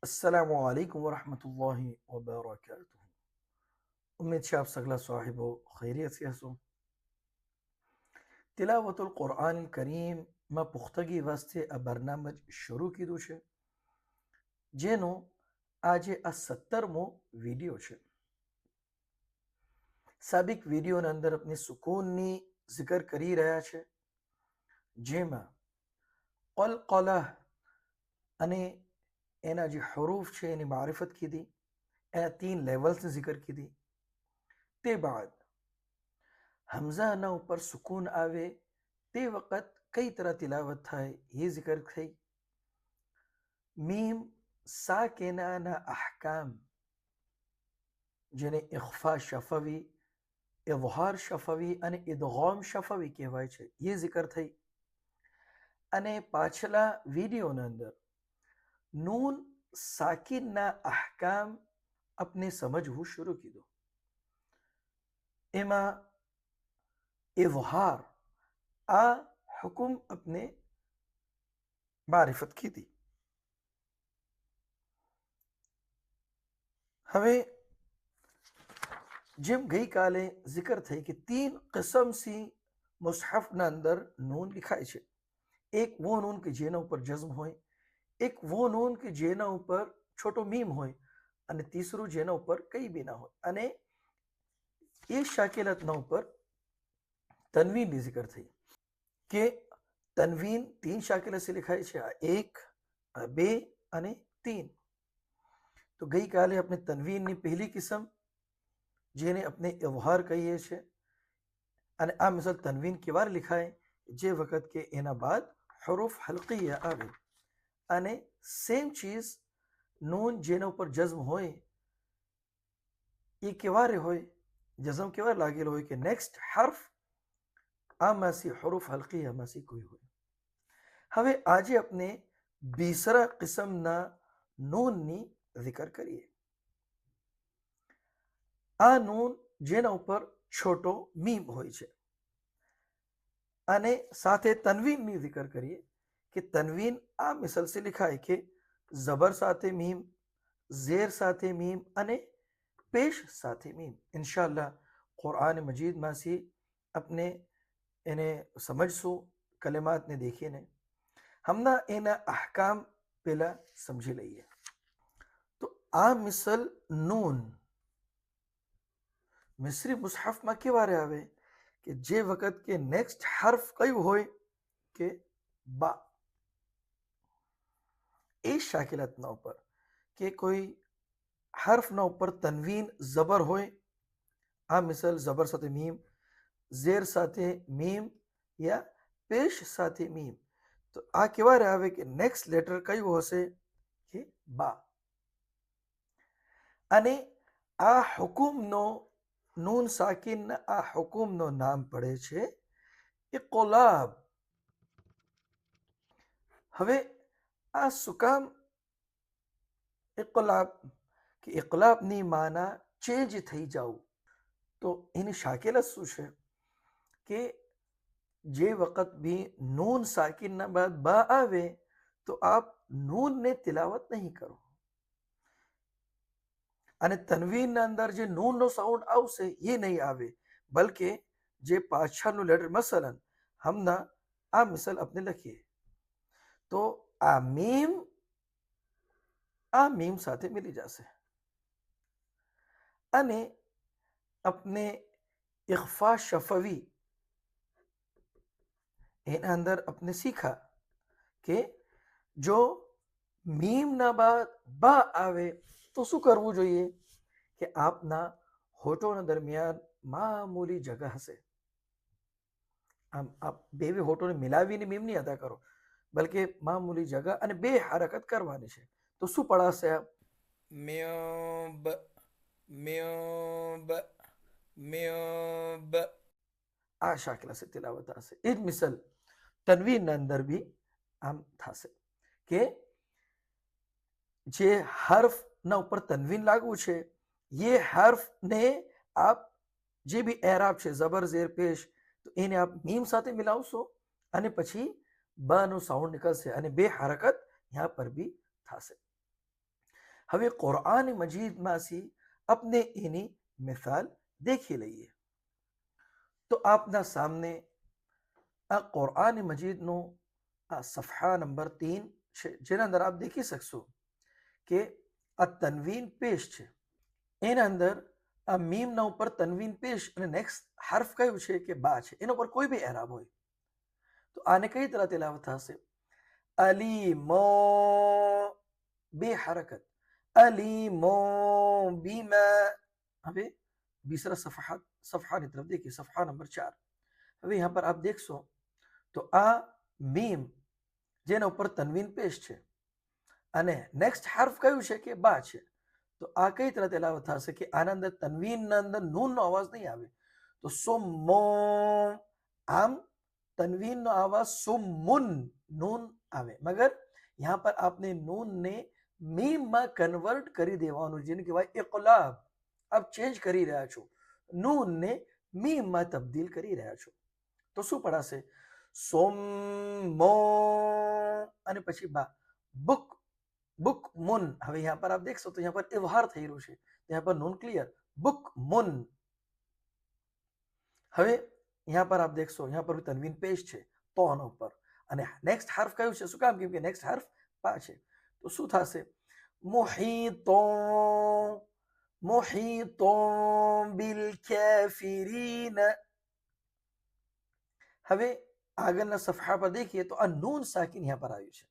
अस्सलामु अलैकुम वरहमतुल्लाहि वबरकातुहू। उम्मीद છે આપ સગલા સાહિબો ખૈરિયત से હશો। તિલાવતુલ કુરઆન કરીમમાં પુખ્તગી વાસ્તે આ બરનામજ શરૂ કીધું છે, જેનો આજે આ 17મો વિડીયો છે। સાબિક વિડીયોના અંદર આપણે સુકૂનની જિકર કરી રહ્યા છે, જેમાં કલકલા અને એના જે હરૂફ છે એની મારિફત કીધી, એના 3 લેવલ્સની જિકર કીધી। તે બાદ હમઝાના ઉપર સુકૂન આવે તે વખત કઈ तरह તિલાવત થાય એ જિકર થઈ। મીમ સાકિનાના અહકામ, જેને ઇખ્ફા શફવી, ઇઝહાર શફવી અને ઇદગામ શફવી કહેવાય છે, એ જિકર થઈ। અને પાછલા વિડીયોના અંદર નૂન સાકિનના અહકામ આપને સમજવું શરૂ કીધું। એમાં ઇઝહાર આ હુકમ આપને મારિફત કીધી। હવે જેમ ગઈકાલે જિકર થઈ કે 3 કિસ્મ सी મુસહફના અંદર નૂન લિખાય છે। એક वो नून કે જેના ઉપર જઝમ હોય, એક वो नून કે જેના ઉપર છોટો મીમ હોય, અને તીસરું જેના ઉપર કઈ બી ના હોય। અને એ શાકિલતના ઉપર તનવીનની જિકર થઈ કે તનવીન 3 શાકિલત से लिखाય છે, આ 1, આ 2 અને 3। તો ગઈકાલે આપણે તનવીનની પહેલી કિસ્મ જેને આપણે ઇઝહાર કહીએ છીએ, અને આ મિસાલ તનવીન કેવાર લિખાય જે વખત કે એના બાદ હરૂફ હલકિયા આવે। અને સેમ ચીઝ નૂન જેના ઉપર જઝમ હોય એ કેવારે હોય, જઝમ કેવાર લાગેલો હોય કે નેક્સ્ટ હર્ફ આમાંથી હરૂફ હલકિયામાંથી કોઈ હોય। હવે આજે આપણે બીસરા કિસ્મના નૂનની જિકર કરીએ। આ નૂન જેના ઉપર છોટો મીમ હોય છે, અને સાથે તનવીનની જિકર કરીએ કે તનવીન આ મિસાલ से लिखाય કે જબર સાથે મીમ, ઝેર સાથે મીમ અને પેશ સાથે મીમ। ઇન્શાઅલ્લાહ કુરઆન મજીદમાંથી આપણે એને સમજશું કલમાતને દેખીને। હમણાં એના અહકામ પહેલા સમજી લઈએ। તો આ મિસલ નૂન મિસ્રી મુસહફમાં કેવારે આવે કે જે વખત કે નેક્સ્ટ હર્ફ કયું હોય કે બા। એ શાકિલતના ઉપર કે કોઈ હર્ફના ઉપર તનવીન જબર હોય, આ મિસાલ જબર સાથે મીમ, ઝેર સાથે મીમ યા પેશ સાથે મીમ, તો આ કેવારે આવે કે નેક્સ્ટ લેટર કયું હશે કે બા। અને આ હુકુમનો નૂન સાકિનના આ હુકુમનો નામ પડે છે ઇકલાબ। હવે આ સુકામ ઇકલાબ કે ઇકલાબની માના ચેન્જ થઈ જાવું, તો એની શાકિલત શું છે કે જે વખત भी नून साकिन बाद बा आवे तो आप नून ने तिलावत नहीं करो, અને તનવીનના અંદર જે નૂનનો સાઉન્ડ આવશે એ નહીં આવે, બલકે જે પાછળનું લેટર મસલન હમના આ મિસાલ આપણે લખીએ તો આ મીમ સાથે મિલી જશે। અને अपने इख्फा शफवी એના અંદર આપણે શીખા કે જો મીમના બાદ બા આવે તો શું કરવું જોઈએ કે આપના હોઠોના દરમિયાન મામૂલી જગા હશે, આમ આપ બે હોઠોને મિલાવીને મીમ નહીં અદા કરો, બલકે મામૂલી જગા અને બે હરકત કરવાની છે। તો શું પડાશે આપ મ્યોબ મ્યોબ મ્યોબ, આ શાકિલા से तिलावत થશે। એ જ મિસલ તનવીનના અંદર બી આમ થશે કે જે હર્ફના ઉપર તનવીન લાગવું છે ये હર્ફને આપ જે બી એરાબ છે જબર ઝેર પેશ, તો એને આપ મીમ સાથે મિલાવશો અને પછી બ નું સાઉન્ડ નીકળશે અને બે હરકત यहाँ पर भी થશે। હવે કુરઆન મજીદમાંથી આપણે એની મિસાલ દેખી લઈએ. તો આપના સામને આ કુરઆન મજીદનો આ સફહા નંબર 3 છે, જેના અંદર આપ દેખી શકશો કે આ તનવીન પેશ છે. એના અંદર આ મીમના ઉપર તનવીન પેશ અને નેક્સ્ટ હર્ફ કયું છે કે બા છે. એના ઉપર કોઈ બી એરાબ હોય તો આને કઈ तरह तिलावत થશે? અલીમો, બે હરકત, અલીમો બીમા. હવે બીસરા સફહાની तरफ देखिए, सफहा नंबर 4. હવે यहाँ पर आप देखશો તો આ મીમ જેના ઉપર તનવીન પેશ છે અને નેક્સ્ટ હર્ફ કયું છે કે બા છે. તો આ કઈ तरह तिलावत થશે કે આના અંદર તનવીનના અંદર નૂનનો અવાજ નહીં આવે તો સુમ્મો. આમ तनवीन आवाज सुम्मुन नून आवे, मगर यहाँ पर आपने नून ने मीम में कन्वर्ट करी देवानुं, जेने कहेवाय इक़लाब. अब चेंज करी रह्या छो, नून ने मीम में तब्दील करी रह्या छो. तो शुं पढ़ाशे? सोम्मो अने पछी बा बुक बुक मुन. हवे यहाँ पर आप देखशो तो यहाँ पर इवहार थई रह्यो छे, यहाँ पर नून क्लियर, बुक मुन. हवे यहाँ पर आप देखशो यहाँ पर भी तनवीन पेश છે તો આના ઉપર અને નેક્સ્ટ હર્ફ કયું છે? શું કામ? કેમ કે નેક્સ્ટ હર્ફ પા છે. તો શું થશે? મુહીતો, મુહીતો બિલ કાફિરીન. હવે આગળના સફહા પર देखिए तो આ नून साकिन यहाँ पर આવ્યું છે.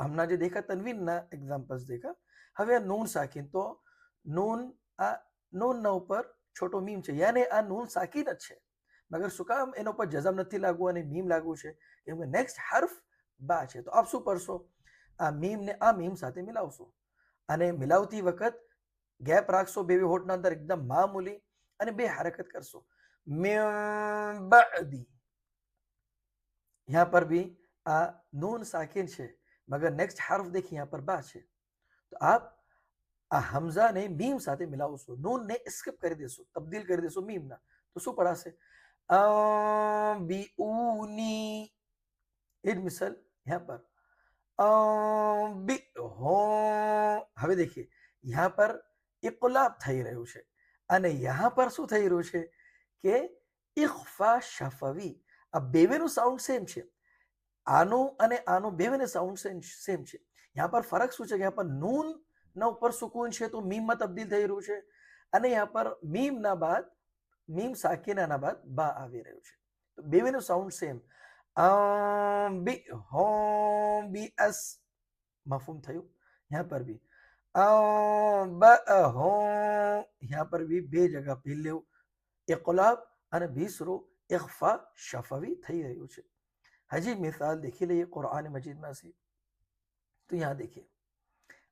हमने जो देखा तनवीनના एग्जांपल्स देखा. હવે આ नून साकिन तो नून આ नूनના ઉપર छोटो मीम છે, यानी આ नून साकिन જ છે, मगर શું કામ એના ઉપર જઝમ નથી લાગવું અને મીમ લાગવું છે? કેમ કે નેક્સ્ટ હર્ફ બા છે. તો આપ શું કરશો? આ મીમને આ મીમ સાથે મિલાવશો અને મિલાવતી વખત ગેપ રાખશો બે હોઠના અંદર એકદમ મામૂલી અને બે હરકત કરશો. મિન બઅદી. यहाँ पर भी आ नून साकिन છે, मगर नेक्स्ट हर्फ देखिए यहाँ पर बा છે. तो आप आ हमजा ने मीम સાથે મિલાવશો, नून ने स्किप કરી દેશો, તબદીલ કરી દેશો મીમના. તો શું પડાશે? बीऊनी. एक मिसल यहाँ पर बी हो. હવે देखिए यहाँ पर इक़लाब થઈ રહ્યું છે અને यहाँ पर શું થઈ રહ્યું છે કે ઇખ્ફા શફવી. આ બેવેનું સાઉન્ડ સેમ છે, આનું અને આનું બેવેનું સાઉન્ડ સેમ છે. यहाँ पर फर्क શું છે કે यहाँ पर नून ના ઉપર સુકૂન છે તો મીમમાં તબદીલ થઈ રહ્યું છે અને यहाँ पर મીમના બાદ मीम साकिना बाद बा આવી રહ્યું છે. તો બેવેનું સાઉન્ડ સેમ. બી હો બી અસ મફહूम થયું. यहाँ पर भी ब हो, यहाँ पर भी બે જગા પહેલું ઇक़લાબ અને બીસરો ઇખ્ફા શફવી થઈ રહ્યું છે. હજી મિસાલ देखी લઈએ કુરઆન મજીદમાં से. तो यहाँ देखिए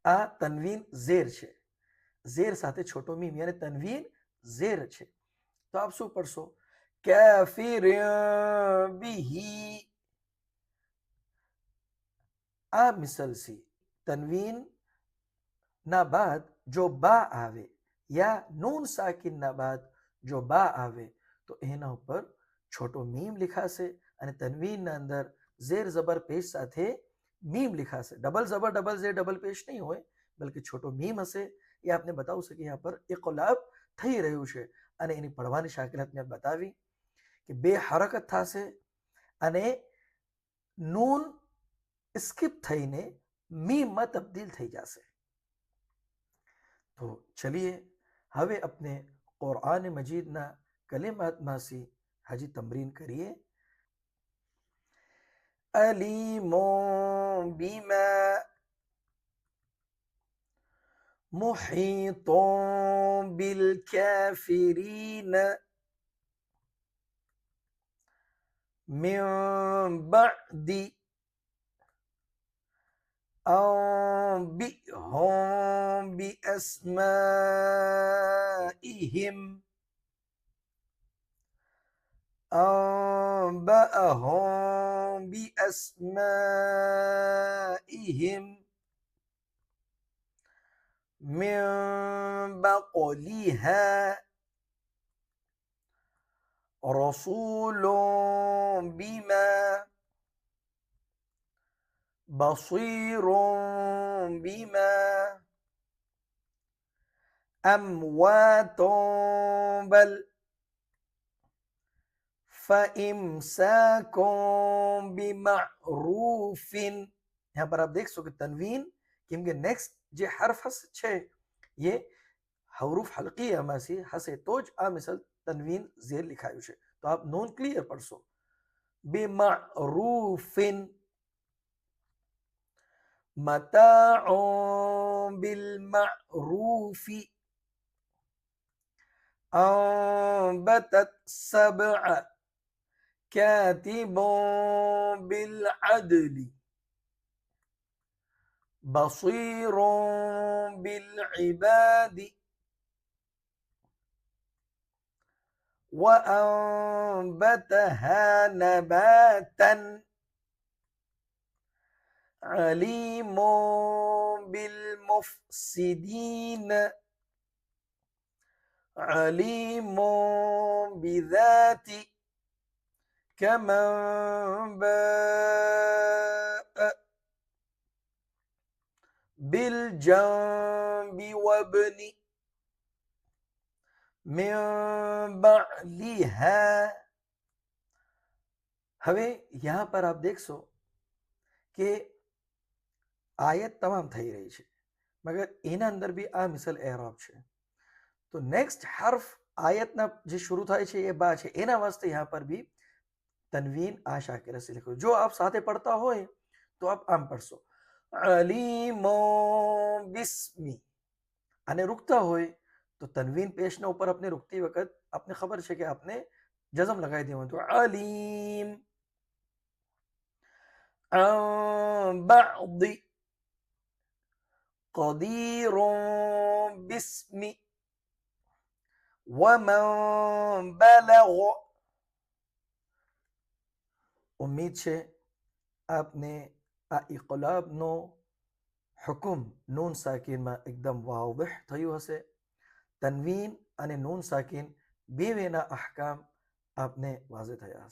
आ तनवीन ઝેર છે, ઝેર સાથે છોટો મીમ यानी तनवीन ઝેર છે. तो आप શું પડશો? કાફિર બિહી. આ મિસલ સી તનવીન ના બાદ જો બા આવે યા નૂન સાકિન ના બાદ જો બા આવે તો એના ઉપર છોટો મીમ लिखाશે અને તનવીન ના અંદર ઝેર જબર પેશ સાથે મીમ लिखाશે. डबल जबर डबल जेर डबल पेश नहीं હોય, बल्कि छोटो मीम હશે. એ આપને બતાવશે કે यहाँ पर इक़लाब થઈ રહ્યું છે અને એની પડવાની શાકિલાત મેં બતાવી કે બે હરકત થશે અને નૂન સ્કીપ થઈને મીમમાં તબદીલ થઈ જશે. તો ચલિए હવે આપણે કુરઆન મજીદના કલિમાતમાંથી હજી તમરીન કરીએ. અલીમો બીમા, محيط بالكافرين, من بعد أنبئهم بأسمائهم. أنبأهم بأسمائهم من بقلها. رسول بما بصير بما अमवातुम बल फइमसाकुम बिमारूफिन। यहाँ पर आप देख सको कि तनवीन કેમ કે નેક્સ્ટ જે હર્ફ છે ये હરુફ હલકીયામાં છે હશે તો જ આ મિસાલ તનવીન ઝેર લખાયું છે, તો આપ નોન ક્લિયર પડશો બિમારૂફિન મતાઉન બિલમારૂફી અંબતત સબઅ કાતિબુન બિલઅદલી બસીરુન બિલઇબાદી وأنبتها نباتا عليم بالمفسدين عليم بذات كمن باء بالجنب وابن من بعدها। હવે यहाँ पर आप देखશો કે આયત તમામ થઈ રહી છે મગર એના અંદર બી આ મિસલ એરાબ છે, તો નેક્સ્ટ હર્ફ આયતના જે શરૂ થાય છે એ બા છે, એના વાસ્તે यहाँ पर भी तनवीन आ शाकिर से लिखो। जो आप साथे पढ़ता हो तो आप आम पढ़शो अलीमो बिस्मी, અને रुकता હોય तो तनवीन पेशના ઉપર अपने रुकती वक्त आपने खबर છે કે आपने जज़म लगाई देવું, तो अलीम بعض قدير باسم ومن بلغ। उम्मीद છે આપને આ ઇકલાબનો હુકમ નૂન સાકીનમાં એકદમ વાદિહ થયું હશે। તનવીન અને નૂન સાકીન બેવેના અહકામ આપને વાઝે થયા હશે।